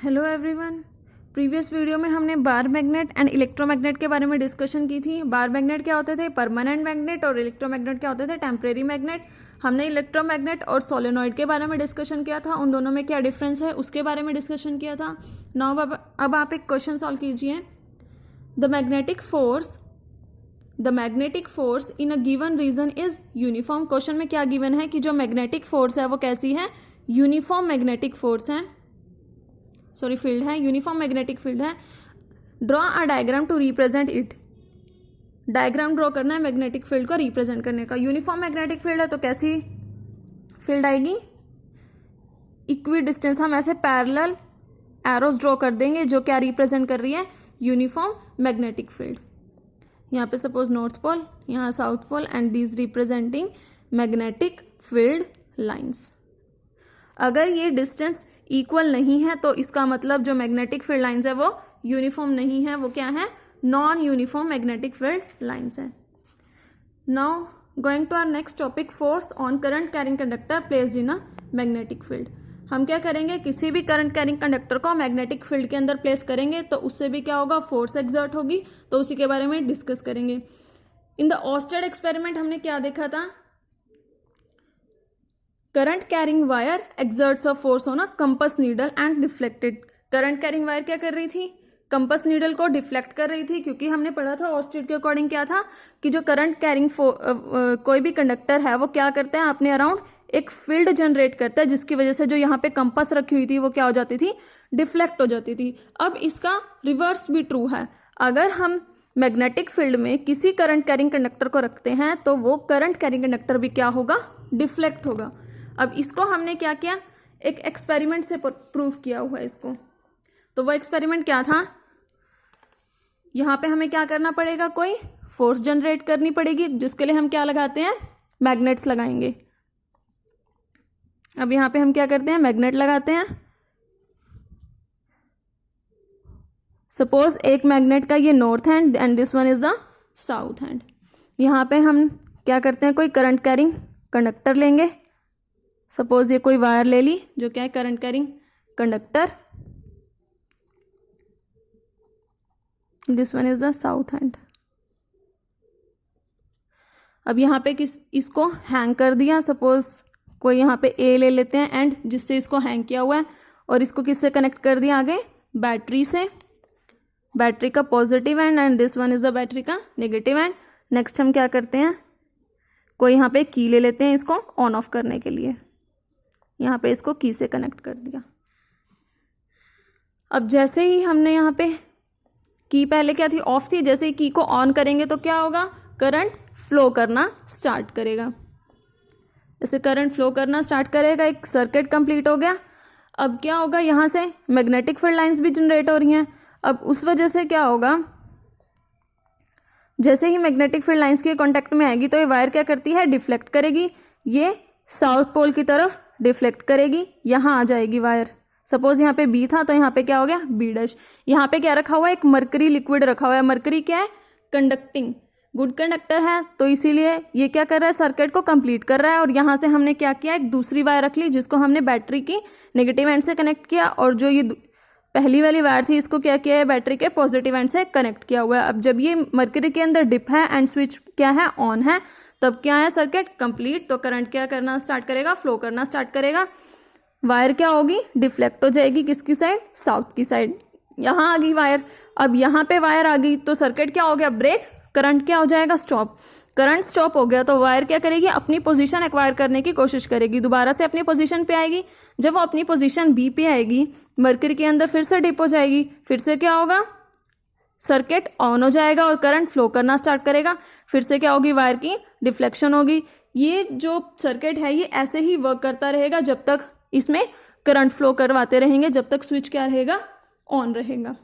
Hello everyone. Previous video में हमने bar magnet and electromagnet के बारे में डिस्कशन की थी। बार मैग्नेट क्या होते थे, परमानेंट मैग्नेट, और इलेक्ट्रोमैग्नेट क्या होते थे, टेम्परेरी मैग्नेट। हमने इलेक्ट्रोमैग्नेट और सोलेनॉइड के बारे में डिस्कशन किया था, उन दोनों में क्या डिफरेंस है उसके बारे में डिस्कशन किया था। नाउ अब आप एक क्वेश्चन सॉल्व कीजिए। The magnetic force in a given region is uniform. Question में क्या गिवन है कि जो मैग्नेटिक फोर्स है वो कैसी है, यूनिफॉर्म मैग्नेटिक फोर्स है, सॉरी फील्ड है, यूनिफॉर्म मैग्नेटिक फील्ड है। Draw a diagram to represent it. Diagram draw करना है मैग्नेटिक फील्ड को रिप्रेजेंट करने का। यूनिफॉर्म मैग्नेटिक फील्ड है तो कैसी फील्ड आएगी, इक्वी डिस्टेंस। हम ऐसे पैरेलल एरोज ड्रॉ कर देंगे जो क्या रिप्रेजेंट कर रही है, यूनिफॉर्म मैग्नेटिक फील्ड। यहाँ पे सपोज नॉर्थ पोल, यहाँ south pole, and these representing magnetic field lines. अगर ये डिस्टेंस इक्वल नहीं है तो इसका मतलब जो मैग्नेटिक फील्ड लाइंस है वो यूनिफॉर्म नहीं है, वो क्या है, non uniform magnetic field lines है। Now going to our next topic, force on current carrying conductor placed in a magnetic field. हम क्या करेंगे, किसी भी करंट कैरिंग कंडक्टर को मैग्नेटिक फील्ड के अंदर प्लेस करेंगे तो उससे भी क्या होगा, फोर्स एक्सर्ट होगी, तो उसी के बारे में डिस्कस करेंगे। इन द ऑस्टेड एक्सपेरिमेंट हमने क्या देखा था, current carrying wire exerts a force on a compass needle and deflected. Current carrying wire क्या कर रही थी, कंपास नीडल को डिफ्लेक्ट कर रही थी, क्योंकि हमने पढ़ा था ऑस्टेड के अकॉर्डिंग क्या था कि जो करंट कैरिंग कोई भी कंडक्टर है वो क्या करता है, अपने अराउंड एक फील्ड जनरेट करता है, जिसकी वजह से जो यहाँ पे कंपास रखी हुई थी वो क्या हो जाती थी, डिफ्लेक्ट हो जाती थी। अब इसका रिवर्स भी ट्रू है। अगर हम मैग्नेटिक फील्ड में किसी करंट कैरिंग कंडक्टर को रखते हैं तो वो करंट कैरिंग कंडक्टर भी क्या होगा, डिफ्लेक्ट होगा। अब इसको हमने क्या किया, एक एक्सपेरिमेंट से प्रूव किया हुआ है इसको। तो वो एक्सपेरिमेंट क्या था, यहां पे हमें क्या करना पड़ेगा, कोई फोर्स जनरेट करनी पड़ेगी, जिसके लिए हम क्या लगाते हैं, मैग्नेट्स लगाएंगे। अब यहां पे हम क्या करते हैं, मैग्नेट लगाते हैं। सपोज एक मैग्नेट का ये north hand and this one is the south hand. यहां पे हम क्या करते हैं, कोई करंट कैरिंग कंडक्टर लेंगे। सपोज ये कोई वायर ले ली जो क्या है, current carrying conductor. This one is the south hand. अब यहाँ पे इसको हैंग कर दिया। सपोज कोई यहाँ पे ए ले लेते हैं एंड जिससे इसको हैंग किया हुआ है, और इसको किससे कनेक्ट कर दिया, आगे बैटरी से, बैटरी का positive and and this one is the battery का नेगेटिव एंड। नेक्स्ट हम क्या करते हैं, कोई यहाँ पे की ले लेते हैं इसको ऑन ऑफ करने के लिए, यहाँ पे इसको की से कनेक्ट कर दिया। अब जैसे ही हमने यहाँ पे की पहले क्या थी, ऑफ थी, जैसे ही की को ऑन करेंगे तो क्या होगा, करंट फ्लो करना स्टार्ट करेगा। जैसे करंट फ्लो करना स्टार्ट करेगा, एक सर्किट कंप्लीट हो गया। अब क्या होगा, यहाँ से मैग्नेटिक फील्ड लाइंस भी जनरेट हो रही हैं। अब उस वजह से क्या होगा, जैसे ही मैग्नेटिक फील्ड लाइंस के कांटेक्ट में आएगी तो ये वायर क्या करती है, डिफ्लेक्ट करेगी, ये साउथ पोल की तरफ डिफ्लेक्ट करेगी, यहां आ जाएगी वायर। सपोज यहाँ पे बी था तो यहाँ पे क्या हो गया, बी डैश। यहाँ पे क्या रखा हुआ है, एक मरकरी लिक्विड रखा हुआ है। मरकरी क्या है, कंडक्टिंग, गुड कंडक्टर है, तो इसीलिए ये क्या कर रहा है, सर्किट को कंप्लीट कर रहा है। और यहाँ से हमने क्या किया, एक दूसरी वायर रख ली जिसको हमने बैटरी की नेगेटिव एंड से कनेक्ट किया, और जो ये पहली वाली वायर थी इसको क्या किया है, बैटरी के पॉजिटिव एंड से कनेक्ट किया हुआ है। अब जब ये मरकरी के अंदर डिप है एंड स्विच क्या है, ऑन है, तब क्या है, सर्किट कंप्लीट। तो करंट क्या करना स्टार्ट करेगा, फ्लो करना स्टार्ट करेगा। वायर क्या होगी, डिफ्लेक्ट हो जाएगी, किसकी साइड, साउथ की साइड। यहां आ गई वायर। अब यहां पे वायर आ गई तो सर्किट क्या हो गया, ब्रेक, करंट क्या हो जाएगा, स्टॉप। करंट स्टॉप हो गया तो वायर क्या करेगी, अपनी पोजीशन एक्वायर करने की कोशिश करेगी, दोबारा से अपनी पोजीशन पे आएगी। जब वो अपनी पोजीशन बी पे आएगी, मरकरी के अंदर फिर से डिप हो जाएगी, फिर से क्या होगा, सर्किट ऑन हो जाएगा और करंट फ्लो करना स्टार्ट करेगा। फिर से क्या होगी, वायर की डिफ्लेक्शन होगी। ये जो सर्किट है ये ऐसे ही वर्क करता रहेगा जब तक इसमें करंट फ्लो करवाते रहेंगे, जब तक स्विच क्या रहेगा, ऑन रहेगा।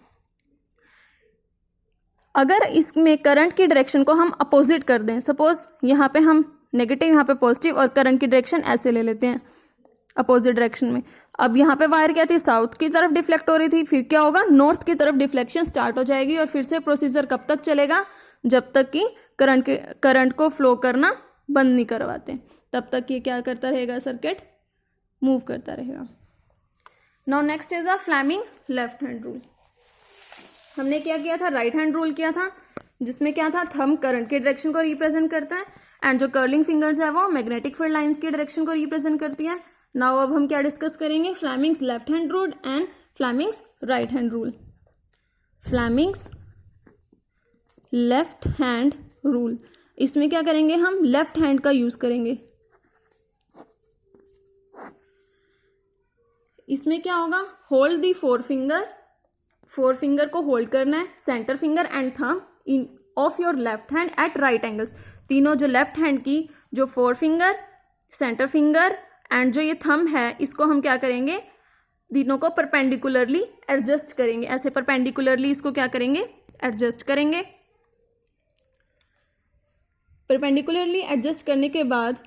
अगर इसमें करंट की डायरेक्शन को हम अपोजिट कर दें, सपोज यहाँ पे हम नेगेटिव, यहाँ पे पॉजिटिव, और करंट की डायरेक्शन ऐसे ले लेते हैं अपोजिट डायरेक्शन में। अब यहाँ पे वायर क्या थी, साउथ की तरफ डिफ्लेक्ट हो रही थी, फिर क्या होगा, नॉर्थ की तरफ डिफ्लेक्शन स्टार्ट हो जाएगी। और फिर से प्रोसीजर कब तक चलेगा, जब तक कि करंट को फ्लो करना बंद नहीं करवाते, तब तक ये क्या करता रहेगा, सर्किट मूव करता रहेगा। Now next is a Fleming left hand rule. हमने क्या किया था, राइट हैंड रूल किया था, जिसमें क्या था, थंब करंट के डायरेक्शन को रिप्रेजेंट करता है एंड जो कर्लिंग फिंगर्स है वो मैग्नेटिक फील्ड लाइंस की डायरेक्शन को रिप्रेजेंट करती है। नाउ अब हम क्या डिस्कस करेंगे, Fleming's left hand rule and Fleming's right hand rule. Fleming's left hand rule, इसमें क्या करेंगे, हम लेफ्ट हैंड का यूज करेंगे। इसमें क्या होगा, होल्ड दी फोर फिंगर को होल्ड करना है, centre finger and thumb in of your left hand at right angles. तीनों जो लेफ्ट हैंड की जो four finger, centre finger and जो ये थंब है, इसको हम क्या करेंगे, तीनों को परपेंडिकुलरली एडजस्ट करेंगे। ऐसे परपेंडिकुलरली इसको क्या करेंगे, एडजस्ट करेंगे। परपेंडिकुलरली एडजस्ट करने के बाद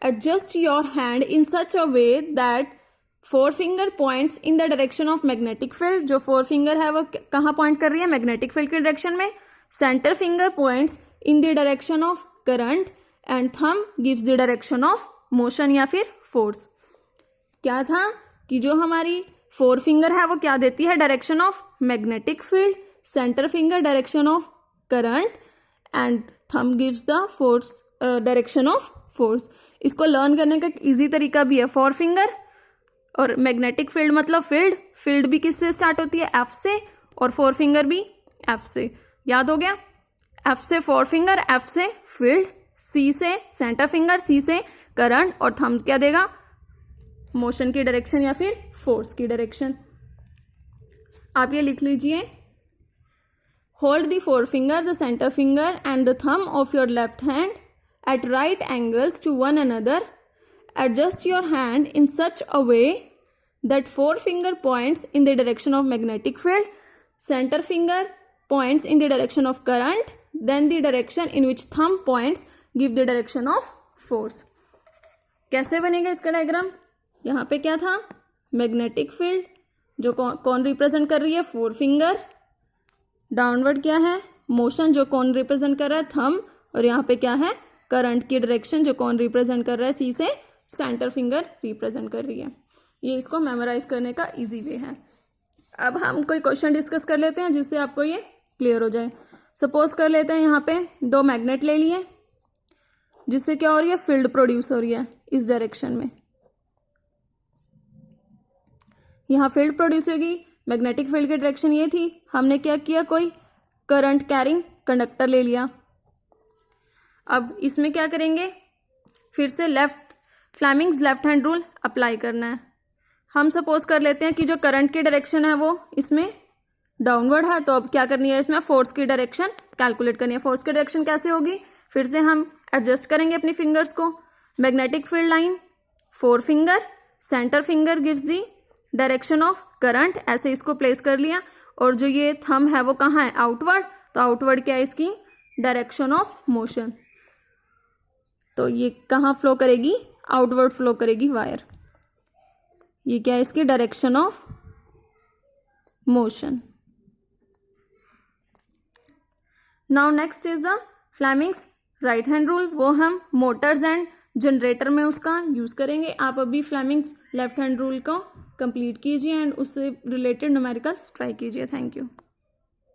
adjust your hand in such a way that four finger points in the direction of magnetic field. जो फोर फिंगर है वो कहाँ पॉइंट कर रही है, मैग्नेटिक फील्ड के डायरेक्शन में। Centre finger points in the direction of current and thumb gives the direction of motion या फिर फोर्स। क्या था कि जो हमारी फोर फिंगर है वो क्या देती है, direction of magnetic field, centre finger direction of current and thumb gives the force direction of force. इसको लर्न करने का एक ईजी तरीका भी है, फोर फिंगर और मैग्नेटिक फील्ड मतलब फील्ड भी किससे स्टार्ट होती है, एफ से, और फोर फिंगर भी एफ से। याद हो गया, एफ से फोर फिंगर, एफ से फील्ड, सी से सेंटर फिंगर, सी से करंट, और थंब क्या देगा, मोशन की डायरेक्शन या फिर फोर्स की डायरेक्शन। आप ये लिख लीजिए, hold the fore finger, the centre finger and the thumb of your left hand at right angles to one another. Adjust your hand in such a way that four finger points in the direction of magnetic field, center finger points in the direction of current, then the direction in which thumb points give the direction of force। कैसे बनेगा इसका diagram, यहाँ पे क्या था, magnetic field जो कौन represent कर रही है, फोर फिंगर, डाउनवर्ड क्या है, मोशन जो कौन रिप्रेजेंट कर रहा है, थंब, और यहाँ पे क्या है, करंट की डायरेक्शन जो कौन रिप्रेजेंट कर रहा है, सी से सेंटर फिंगर रिप्रेजेंट कर रही है। ये इसको मेमोराइज करने का इजी वे है। अब हम कोई क्वेश्चन डिस्कस कर लेते हैं जिससे आपको ये क्लियर हो जाए। सपोज कर लेते हैं यहाँ पे दो मैग्नेट ले लिए, जिससे क्या हो रही है, फील्ड प्रोड्यूस हो रही है इस डायरेक्शन में। यहाँ फील्ड प्रोड्यूस होगी, मैग्नेटिक फील्ड की डायरेक्शन ये थी, हमने क्या किया, कोई करंट कैरिंग कंडक्टर ले लिया। अब इसमें क्या करेंगे, फिर से Fleming's left hand rule apply करना है। हम सपोज कर लेते हैं कि जो करंट की डायरेक्शन है वो इसमें डाउनवर्ड है, तो अब क्या करनी है, इसमें फोर्स की डायरेक्शन कैलकुलेट करनी है। फोर्स की डायरेक्शन कैसे होगी, फिर से हम एडजस्ट करेंगे अपनी फिंगर्स को। Magnetic field line, four finger, centre finger gives the direction of current, ऐसे इसको प्लेस कर लिया। और जो ये थंब है वो कहाँ है, आउटवर्ड, तो आउटवर्ड क्या है इसकी डायरेक्शन ऑफ मोशन। तो ये कहाँ फ्लो करेगी, आउटवर्ड फ्लो करेगी वायर। ये क्या है, इसकी direction of motion. Now next is the Fleming's right hand rule, वो हम मोटर्स एंड जनरेटर में उसका यूज करेंगे। आप अभी फ्लेमिंग्स लेफ्ट हैंड रूल को कंप्लीट कीजिए एंड उससे रिलेटेड न्यूमेरिकल्स ट्राई कीजिए। Thank you.